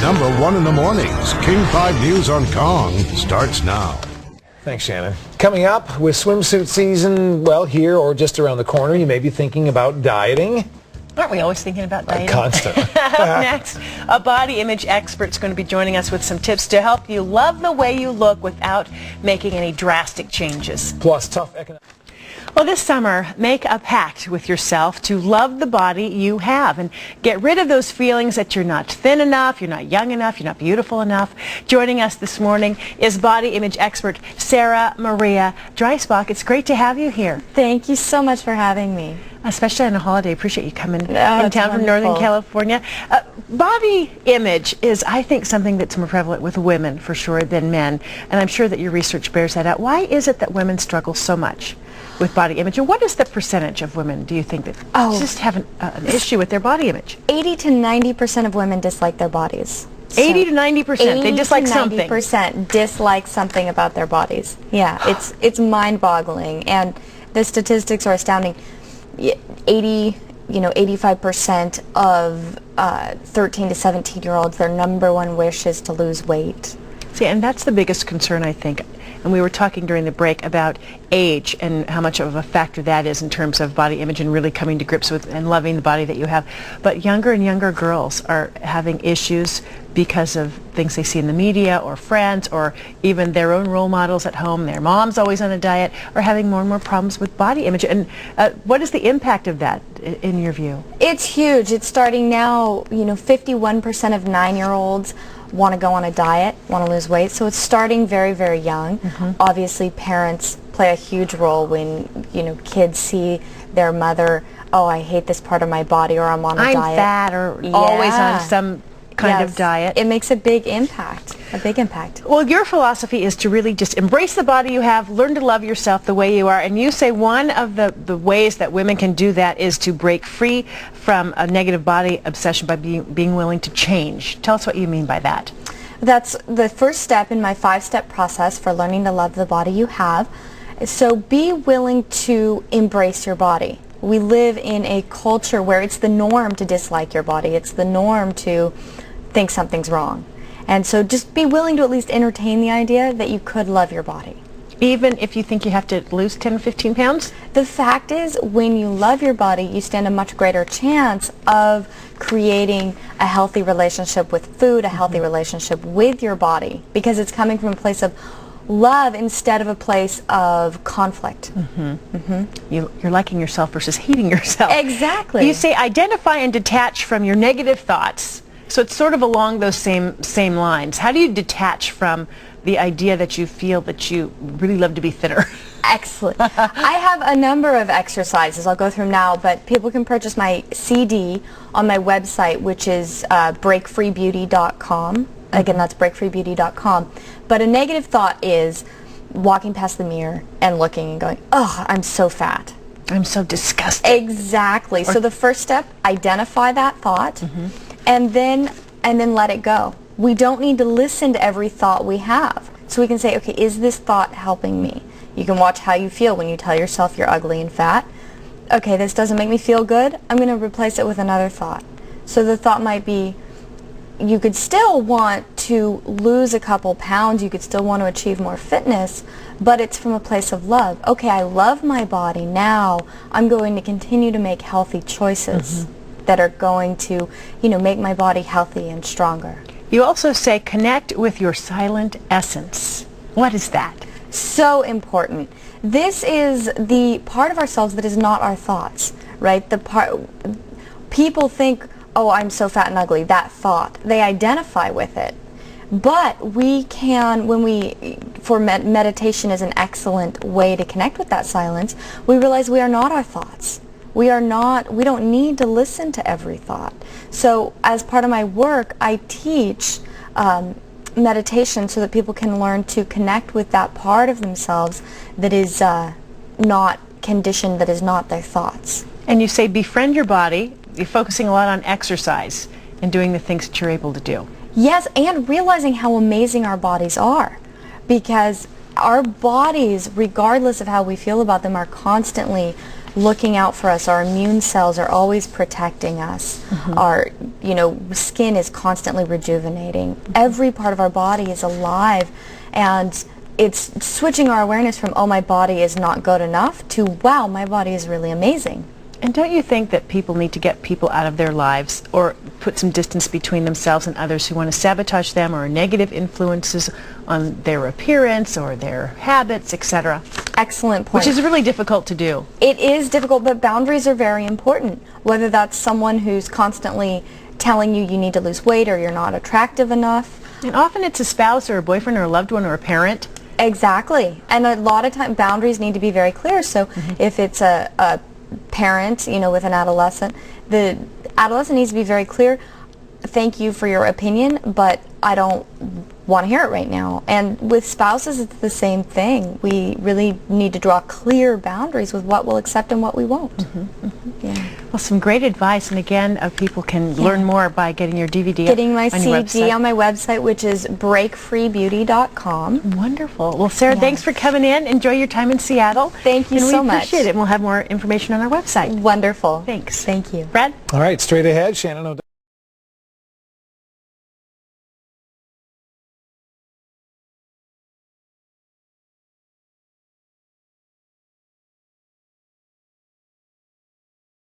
#1 in the mornings. King 5 News on Kong starts now. Thanks, Shannon. Coming up with swimsuit season, well, here or just around the corner, you may be thinking about dieting. Aren't we always thinking about dieting? Constantly. Up next, a body image expert's going to be joining us with some tips to help you love the way you look without making any drastic changes. Plus, tough economic... Well, this summer, make a pact with yourself to love the body you have and get rid of those feelings that you're not thin enough, you're not young enough, you're not beautiful enough. Joining us this morning is body image expert Sarah Maria Dreisbach. It's great to have you here. Thank you so much for having me. Especially on a holiday. Appreciate you coming in Oh, town from Northern California. Body image is, I think, something that's more prevalent with women, for sure, than men. And I'm sure that your research bears that out. Why is it that women struggle so much with body image? And what is the percentage of women, do you think, that just have an issue with their body image? 80 to 90% of women dislike their bodies. 80 to 90%. They dislike something. 90% dislike something about their bodies. Yeah, it's mind-boggling. And the statistics are astounding. 85% of 13 to 17-year-olds, their #1 wish is to lose weight. See, and that's the biggest concern, I think. And we were talking during the break about age and how much of a factor that is in terms of body image and really coming to grips with and loving the body that you have. But younger and younger girls are having issues because of things they see in the media or friends or even their own role models at home. Their mom's always on a diet, are having more and more problems with body image. And what is the impact of that in your view? It's huge. It's starting now. 51% of 9-year-olds want to go on a diet, want to lose weight. So it's starting very, very young. Obviously, parents play a huge role when, kids see their mother, oh, I hate this part of my body, or I'm on a diet. I'm fat, or always on some kind of diet. It makes a big impact, Well, your philosophy is to really just embrace the body you have, learn to love yourself the way you are, and you say one of the ways that women can do that is to break free from a negative body obsession by being willing to change. Tell us what you mean by that. That's the first step in my 5-step process for learning to love the body you have. So be willing to embrace your body. We live in a culture where it's the norm to dislike your body. It's the norm to think something's wrong. And so just be willing to at least entertain the idea that you could love your body. Even if you think you have to lose 10 or 15 pounds? The fact is, when you love your body, you stand a much greater chance of creating a healthy relationship with food, a healthy relationship with your body, because it's coming from a place of love instead of a place of conflict. You're liking yourself versus hating yourself. Exactly. You say identify and detach from your negative thoughts. So it's sort of along those same lines. How do you detach from the idea that you feel that you really love to be thinner? Excellent. I have a number of exercises. I'll go through them now, but people can purchase my CD on my website, which is breakfreebeauty.com. Again, that's breakfreebeauty.com. But a negative thought is walking past the mirror and looking and going, oh, I'm so fat. I'm so disgusted. Exactly. So the first step, identify that thought, and then let it go. We don't need to listen to every thought we have. So we can say, okay, is this thought helping me? You can watch how you feel when you tell yourself you're ugly and fat. Okay, this doesn't make me feel good. I'm going to replace it with another thought. So the thought might be, you could still want to lose a couple pounds, you could still want to achieve more fitness, but it's from a place of love. Okay, I love my body. Now I'm going to continue to make healthy choices that are going to, make my body healthy and stronger. You also say connect with your silent essence. What is that? So important. This is the part of ourselves that is not our thoughts, right? People think, oh, I'm so fat and ugly, that thought. They identify with it. But we can, meditation is an excellent way to connect with that silence, we realize we are not our thoughts. We don't need to listen to every thought. So as part of my work, I teach meditation so that people can learn to connect with that part of themselves that is not conditioned, that is not their thoughts. And you say befriend your body. You're focusing a lot on exercise and doing the things that you're able to do. Yes, and realizing how amazing our bodies are, because our bodies, regardless of how we feel about them, are constantly looking out for us. Our immune cells are always protecting us. Our, skin is constantly rejuvenating. Every part of our body is alive, and it's switching our awareness from, oh, my body is not good enough, to, wow, my body is really amazing. And don't you think that people need to get people out of their lives or put some distance between themselves and others who want to sabotage them, or negative influences on their appearance or their habits, etc.? Excellent point. Which is really difficult to do. It is difficult, but boundaries are very important. Whether that's someone who's constantly telling you need to lose weight or you're not attractive enough. And often it's a spouse or a boyfriend or a loved one or a parent. Exactly. And a lot of time boundaries need to be very clear. So if it's a parent, with an adolescent, the adolescent needs to be very clear. Thank you for your opinion, but I don't want to hear it right now. And with spouses, it's the same thing. We really need to draw clear boundaries with what we'll accept and what we won't. Yeah. Well, some great advice, and again, people can learn more by getting your DVD. Getting my on your CD website. on my website, which is breakfreebeauty.com. Wonderful. Well, Sarah, thanks for coming in. Enjoy your time in Seattle. Thank you so much. We appreciate it, and we'll have more information on our website. Wonderful. Thanks. Thank you. Brad? All right, straight ahead, Shannon.